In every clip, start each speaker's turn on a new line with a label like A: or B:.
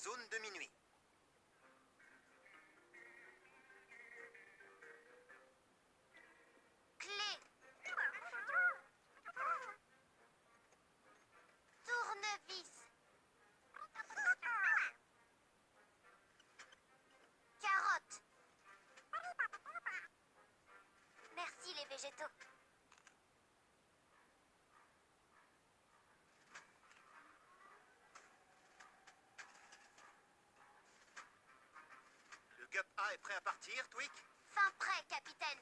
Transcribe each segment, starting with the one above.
A: zone de minuit.
B: Clé. Tournevis. Carotte. Merci les végétaux.
A: Le Gup A est prêt à partir, Tweak?
B: Fin prêt, capitaine.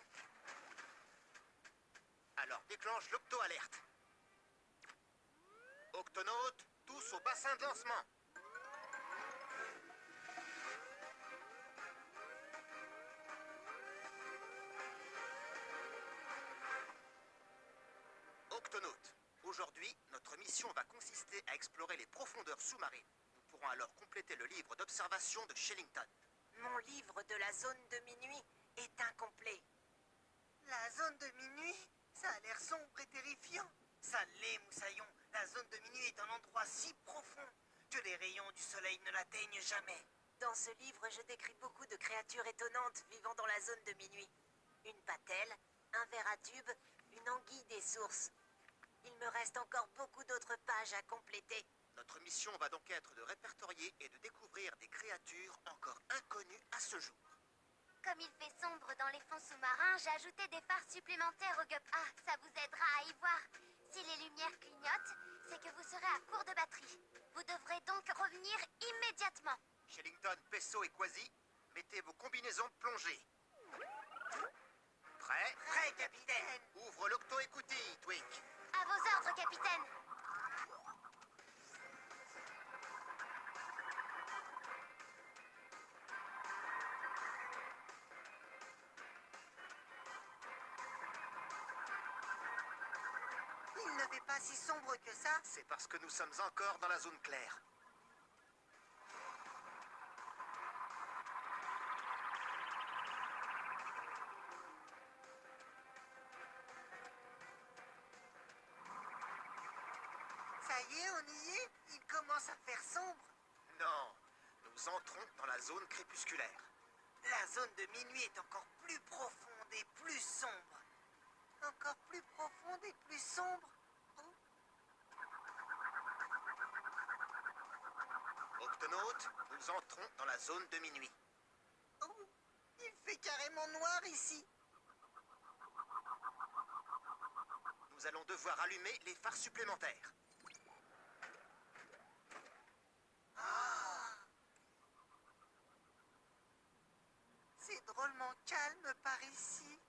A: Alors déclenche l'octo-alerte. Octonautes, tous au bassin de lancement. Octonautes, aujourd'hui, notre mission va consister à explorer les profondeurs sous-marines. Nous pourrons alors compléter le livre d'observation de Shellington.
C: Mon livre de la zone de minuit est incomplet.
D: La zone de minuit? Ça a l'air sombre et terrifiant. Ça l'est, Moussaillon. La zone de minuit est un endroit si profond que les rayons du soleil ne l'atteignent jamais.
C: Dans ce livre, je décris beaucoup de créatures étonnantes vivant dans la zone de minuit. Une patelle, un ver à tube, une anguille des sources. Il me reste encore beaucoup d'autres pages à compléter.
A: Notre mission va donc être de répertorier et de découvrir des créatures encore inconnues à ce jour.
B: Comme il fait sombre dans les fonds sous-marins, j'ai ajouté des phares supplémentaires au Gup A. Ça vous aidera à y voir. Si les lumières clignotent, c'est que vous serez à court de batterie. Vous devrez donc revenir immédiatement.
A: Shellington, Pesso et Quasi, mettez vos combinaisons de plongée. Prêt?
D: Prêt, capitaine.
A: Ouvre l'octo-écoutille, Tweak.
B: À vos ordres, capitaine.
D: Il ne fait pas si sombre que ça.
A: C'est parce que nous sommes encore dans la zone claire.
D: Ça y est, on y est. Il commence à faire sombre.
A: Non, nous entrons dans la zone crépusculaire.
D: La zone de minuit est encore plus profonde et plus sombre. Encore plus profonde et plus sombre. Oh,
A: Octonautes, nous entrons dans la zone de minuit.
D: oh, il fait carrément noir ici.
A: Nous allons devoir allumer les phares supplémentaires.
D: C'est drôlement calme par ici.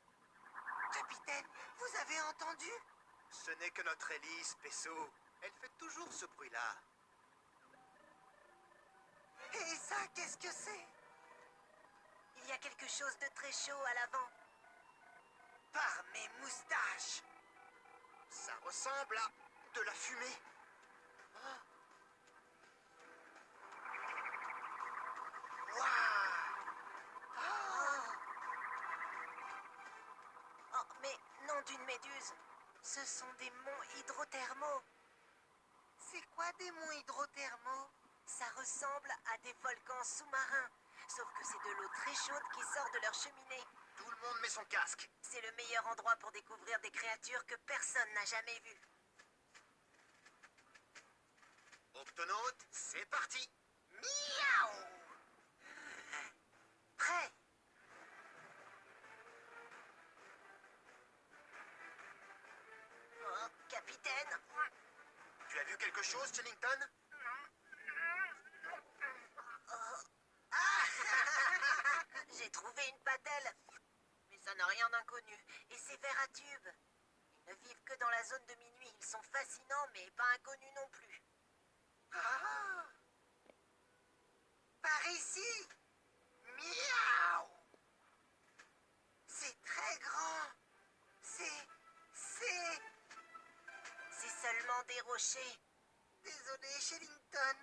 D: Capitaine, vous avez entendu?
A: Ce n'est que notre hélice, Pesso. Elle fait toujours ce bruit-là.
D: Et ça, qu'est-ce que c'est?
C: Il y a quelque chose de très chaud à l'avant.
D: Par mes moustaches.
A: Ça ressemble à de la fumée.
C: Oh, mais non d'une méduse. Ce sont des monts hydrothermaux.
D: C'est quoi des monts hydrothermaux?
C: Ça ressemble à des volcans sous-marins. Sauf que c'est de l'eau très chaude qui sort de leur cheminée.
A: Tout le monde met son casque.
C: C'est le meilleur endroit pour découvrir des créatures que personne n'a jamais vues.
A: Octonautes, c'est parti.
D: Miaou!
C: Prêt? Oh, capitaine.
A: Tu as vu quelque chose, Shellington?
C: J'ai trouvé une patelle. Mais ça n'a rien d'inconnu. Et ces vers à tube. Ils ne vivent que dans la zone de minuit. Ils sont fascinants, mais pas inconnus non plus.
D: Ah! Par ici! Miaou! C'est très grand!
C: C'est seulement des rochers.
D: Désolé, Shellington.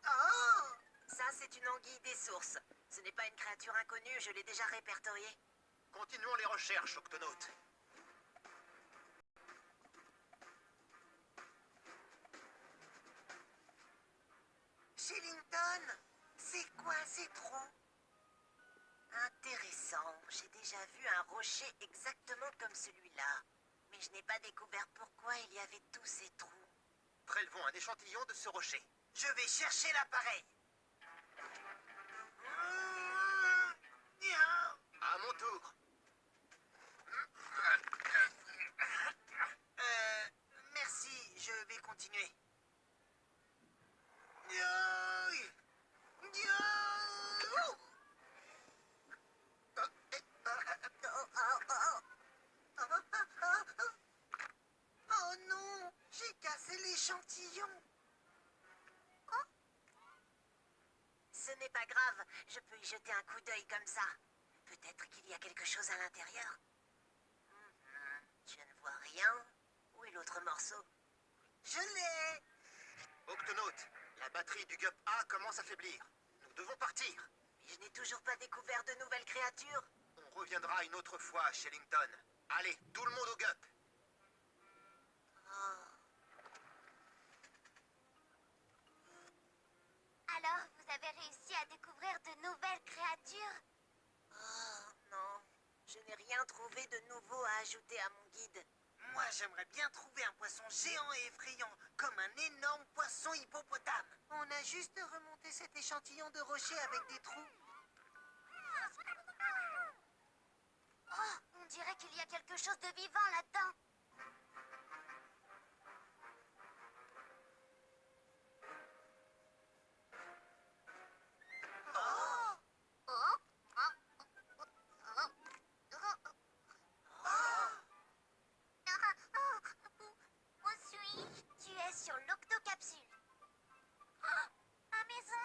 D: Oh!
C: Ça, c'est une anguille des sources. Ce n'est pas une créature inconnue, je l'ai déjà répertoriée.
A: Continuons les recherches, Octonautes.
D: Shellington!
C: un rocher exactement comme celui-là. Mais je n'ai pas découvert pourquoi il y avait tous ces trous.
A: Prélevons un échantillon de ce rocher.
D: Je vais chercher l'appareil.
A: À mon tour.
D: Merci, je vais continuer. Oh non, j'ai cassé l'échantillon.
C: Ce n'est pas grave, je peux y jeter un coup d'œil comme ça. Peut-être qu'il y a quelque chose à l'intérieur. Je ne vois rien. Où est l'autre morceau?
D: Je l'ai.
A: Octonaute, la batterie du Gup A commence à faiblir. Nous devons partir.
C: Mais je n'ai toujours pas découvert de nouvelles créatures.
A: On reviendra une autre fois à Shellington. Allez, tout le monde au Gup.
B: Alors, vous avez réussi à découvrir de nouvelles créatures?
C: Oh non, je n'ai rien trouvé de nouveau à ajouter à mon guide.
D: Moi, j'aimerais bien trouver un poisson géant et effrayant, comme un énorme poisson hippopotame. On a juste remonté cet échantillon de rocher avec des trous.
B: Oh, on dirait qu'il y a quelque chose de vivant là-dedans. Où suis-je? Tu es sur l'octocapsule. Oh, ma maison,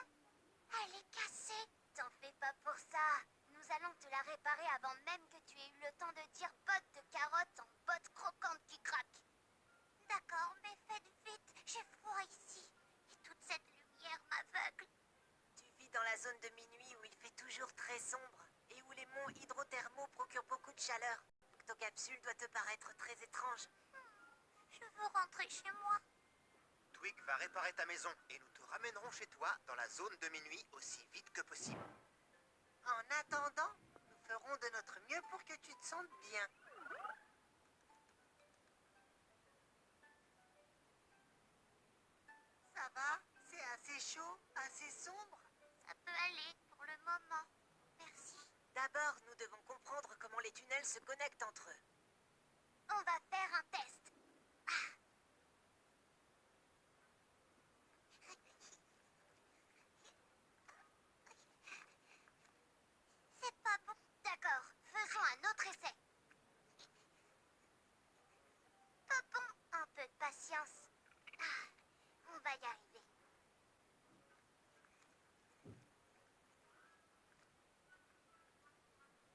B: elle est cassée. T'en fais pas pour ça. Nous allons te la réparer avant même que tu aies eu le temps de dire botte de carottes en botte croquante qui craque. D'accord, mais faites vite. J'ai froid ici. Et toute cette lumière m'aveugle.
C: Tu vis dans la zone de minuit où il fait toujours très sombre et où les monts hydrothermaux procurent beaucoup de chaleur. L'octocapsule doit te paraître très étrange.
B: Je veux rentrer chez moi.
A: Twig va réparer ta maison et nous te ramènerons chez toi dans la zone de minuit aussi vite que possible.
D: En attendant, nous ferons de notre mieux pour que tu te sentes bien. Ça va? C'est assez chaud, assez sombre.
B: Ça peut aller pour le moment. Merci.
C: D'abord, nous devons comprendre comment les tunnels se connectent entre eux.
B: On va faire un test. C'est pas bon. D'accord, faisons un autre essai. Pas bon, un peu de patience. On va y arriver.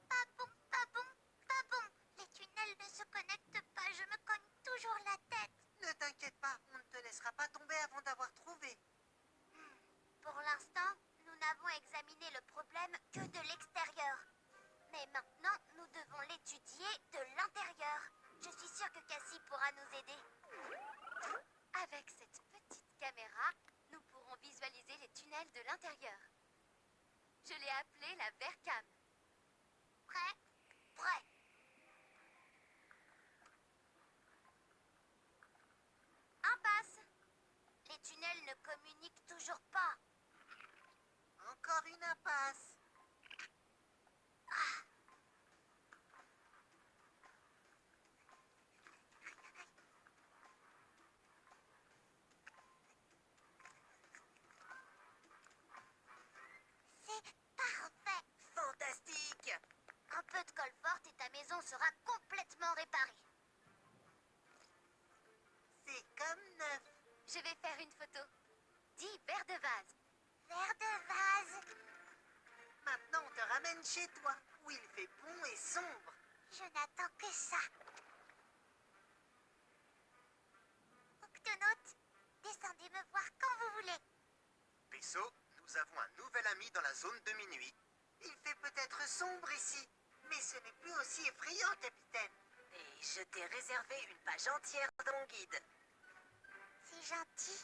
B: Pas bon, pas bon, pas bon. Les tunnels ne se connectent pas, je me cogne toujours la tête.
D: Ne t'inquiète pas, on ne te laissera pas tomber avant d'avoir trouvé.
B: Pour l'instant, nous n'avons examiné le problème que de l'extérieur. Mais maintenant, nous devons l'étudier de l'intérieur. Je suis sûre que Cassie pourra nous aider. Avec cette petite caméra, nous pourrons visualiser les tunnels de l'intérieur. Je l'ai appelée la Vercam. Prêt? Prêt. Impasse. Les tunnels ne communiquent toujours pas.
D: Encore une impasse.
B: C'est parfait.
C: Fantastique!
B: Un peu de colle forte et ta maison sera complètement réparée.
D: C'est comme neuf.
B: Je vais faire une photo. Dis verre de vase. Verre de vase.
D: Maintenant, on te ramène chez toi, où il fait bon et sombre.
B: Je n'attends que ça. Octonaute, descendez me voir quand vous voulez.
A: Peso, nous avons un nouvel ami dans la zone de minuit.
D: Il fait peut-être sombre ici, mais ce n'est plus aussi effrayant, capitaine.
C: Et je t'ai réservé une page entière dans mon guide.
B: C'est gentil.